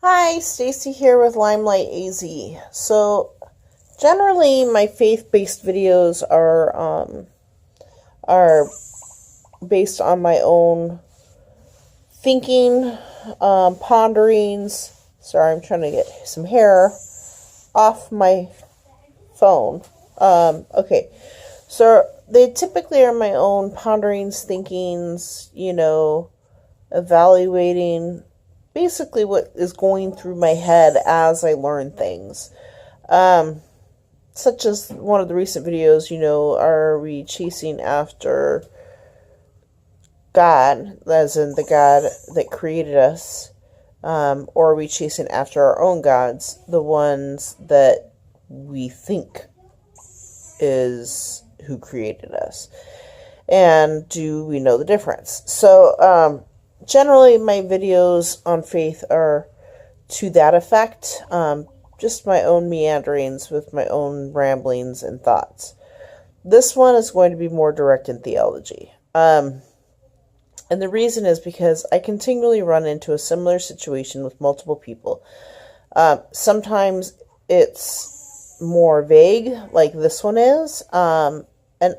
Hi, Stacy here with Limelight AZ. So, generally, my faith-based videos are based on my own thinking, ponderings. Sorry, I'm trying to get some hair off my phone. Okay, so they typically are my own ponderings, thinkings. Evaluating basically what is going through my head as I learn things. Um, Such as one of the recent videos, are we chasing after God, as in the God that created us, or are we chasing after our own gods, the ones that we think is who created us? And do we know the difference? So, generally, my videos on faith are to that effect. Just my own meanderings with my own ramblings and thoughts. This one is going to be more direct in theology. And the reason is because I continually run into a similar situation with multiple people. Sometimes it's more vague, like this one is, and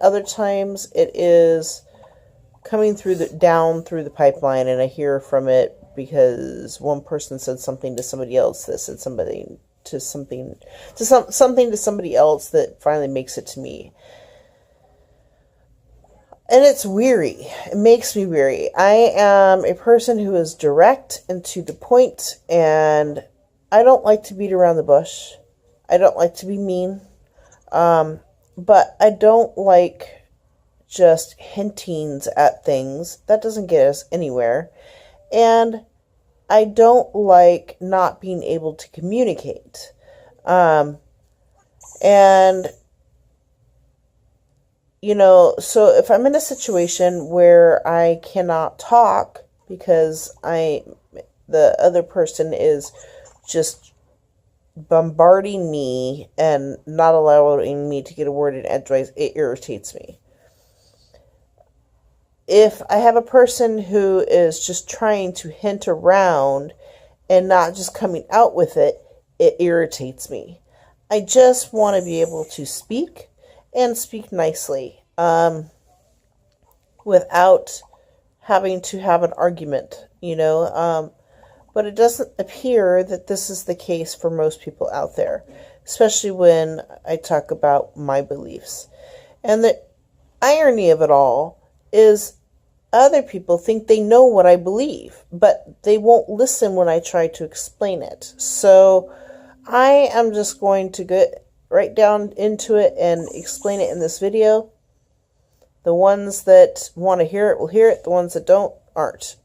other times it is coming down through the pipeline, and I hear from it because one person said something to somebody else that said something to somebody else that finally makes it to me. And it's weary. It makes me weary. I am a person who is direct and to the point, and I don't like to beat around the bush. I don't like to be mean. But I don't like just hintings at things. That doesn't get us anywhere. And I don't like not being able to communicate. And so if I'm in a situation where I cannot talk because the other person is just bombarding me and not allowing me to get a word in edgewise, it irritates me. If I have a person who is just trying to hint around and not just coming out with it, it irritates me. I just want to be able to speak and speak nicely, without having to have an argument, but it doesn't appear that this is the case for most people out there, especially when I talk about my beliefs. And the irony of it all is other people think they know what I believe, but they won't listen when I try to explain it. So I am just going to get right down into it and explain it in this video. The ones that want to hear it will hear it. The ones that don't aren't.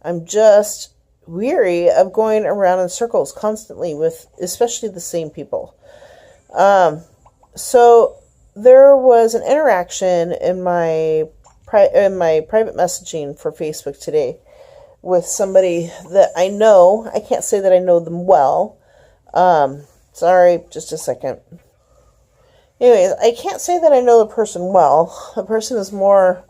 I'm just weary of going around in circles constantly with especially the same people. So there was an interaction in my private messaging for Facebook today with somebody that I know. I can't say that I know them well. Sorry, just a second. Anyways, I can't say that I know the person well. The person is more,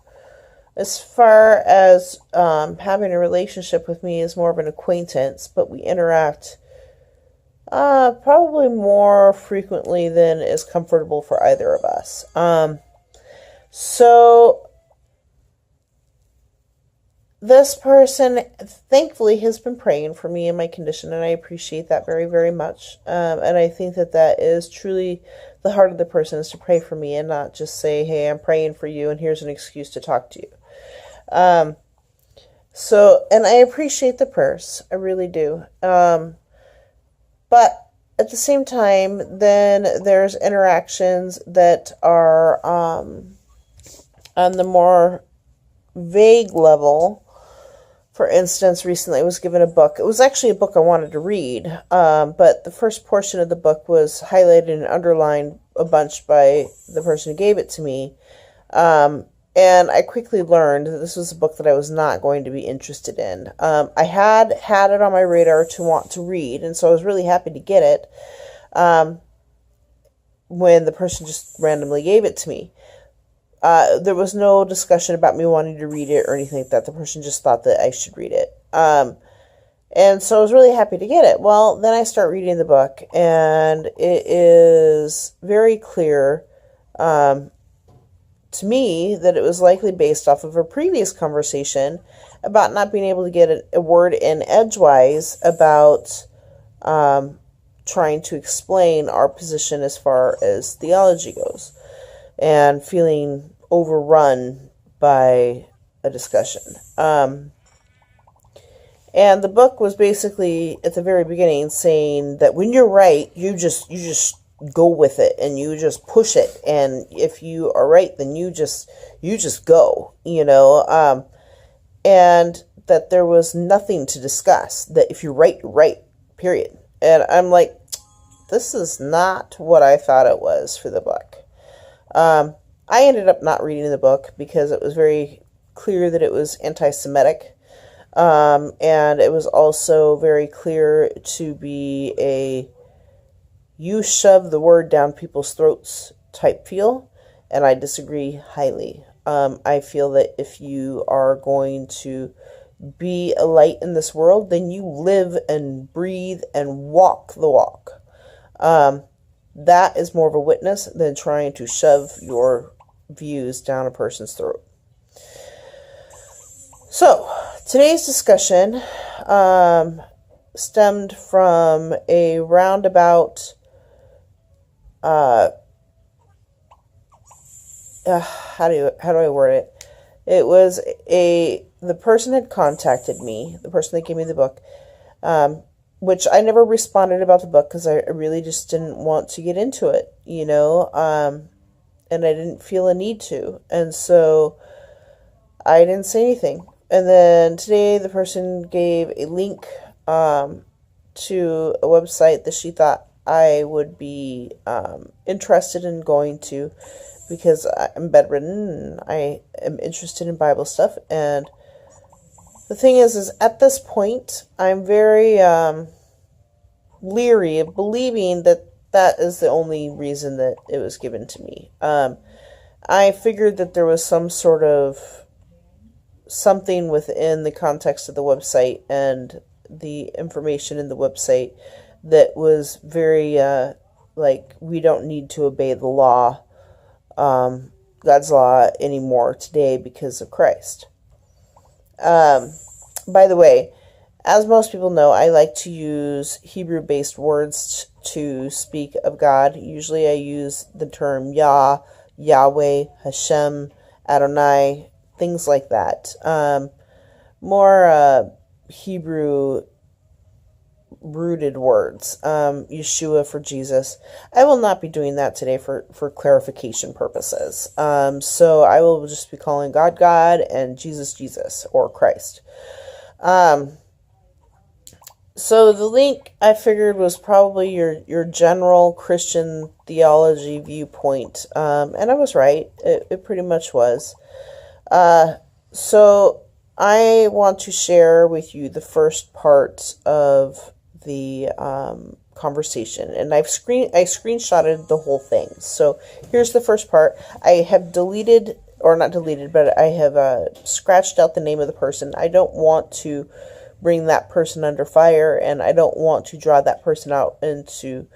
as far as having a relationship with me, is more of an acquaintance, but we interact probably more frequently than is comfortable for either of us. So this person, thankfully, has been praying for me and my condition, and I appreciate that very, very much. And I think that is truly the heart of the person, is to pray for me and not just say, hey, I'm praying for you, and here's an excuse to talk to you. And I appreciate the prayers. I really do. But at the same time, then there's interactions that are on the more vague level. For instance, recently I was given a book. It was actually a book I wanted to read, but the first portion of the book was highlighted and underlined a bunch by the person who gave it to me. And I quickly learned that this was a book that I was not going to be interested in. I had it on my radar to want to read, and so I was really happy to get it when the person just randomly gave it to me. There was no discussion about me wanting to read it or anything like that. The person just thought that I should read it. And so I was really happy to get it. Well, then I start reading the book, and it is very clear to me that it was likely based off of a previous conversation about not being able to get a word in edgewise about trying to explain our position as far as theology goes, and feeling overrun by a discussion. And the book was basically at the very beginning saying that when you're right, you just go with it and you just push it, and if you are right, then you just go, and that there was nothing to discuss. That if you're right, you're right. Period. And I'm like, this is not what I thought it was for the book. I ended up not reading the book because it was very clear that it was anti-Semitic. And it was also very clear to be a you shove the word down people's throats type feel, and I disagree highly. I feel that if you are going to be a light in this world, then you live and breathe and walk the walk. That is more of a witness than trying to shove your views down a person's throat. So, today's discussion stemmed from a roundabout, how do I word it? It was the person had contacted me, the person that gave me the book, which I never responded about the book because I really just didn't want to get into it, and I didn't feel a need to. And so I didn't say anything. And then today the person gave a link to a website that she thought I would be interested in going to because I'm bedridden and I am interested in Bible stuff. And the thing is at this point, I'm very leery of believing that that is the only reason that it was given to me. I figured that there was some sort of something within the context of the website and the information in the website that was very, we don't need to obey the law, God's law anymore today because of Christ. By the way, as most people know, I like to use Hebrew-based words to speak of God. Usually I use the term Yah, Yahweh, Hashem, Adonai, things like that. More Hebrew-rooted words. Yeshua for Jesus. I will not be doing that today for clarification purposes. So I will just be calling God, God, and Jesus, Jesus, or Christ. So the link I figured was probably your general Christian theology viewpoint. And I was right. It pretty much was. So I want to share with you the first part of the conversation, and I screenshotted the whole thing. So here's the first part. I have deleted, or not deleted, but I have scratched out the name of the person. I don't want to bring that person under fire, and I don't want to draw that person out into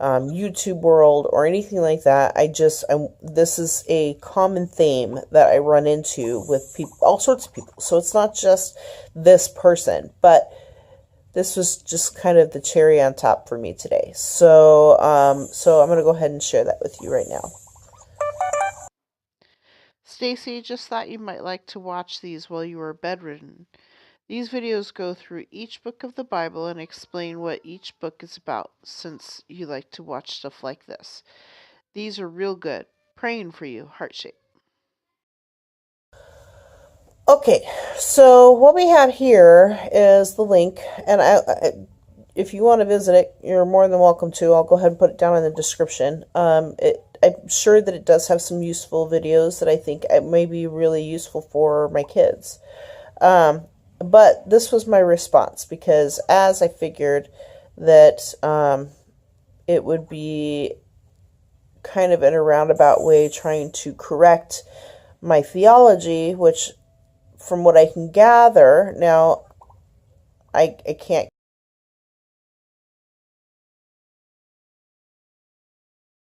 YouTube world or anything like that. This is a common theme that I run into with people, all sorts of people. So it's not just this person, but this was just kind of the cherry on top for me today. So, so I'm going to go ahead and share that with you right now. Stacy, just thought you might like to watch these while you are bedridden. These videos go through each book of the Bible and explain what each book is about, since you like to watch stuff like this. These are real good. Praying for you, heart shape. Okay, so what we have here is the link, and if you want to visit it, you're more than welcome to. I'll go ahead and put it down in the description. I'm sure that it does have some useful videos that I think may be really useful for my kids. But this was my response, because as I figured that it would be kind of in a roundabout way trying to correct my theology, which from what I can gather, now I can't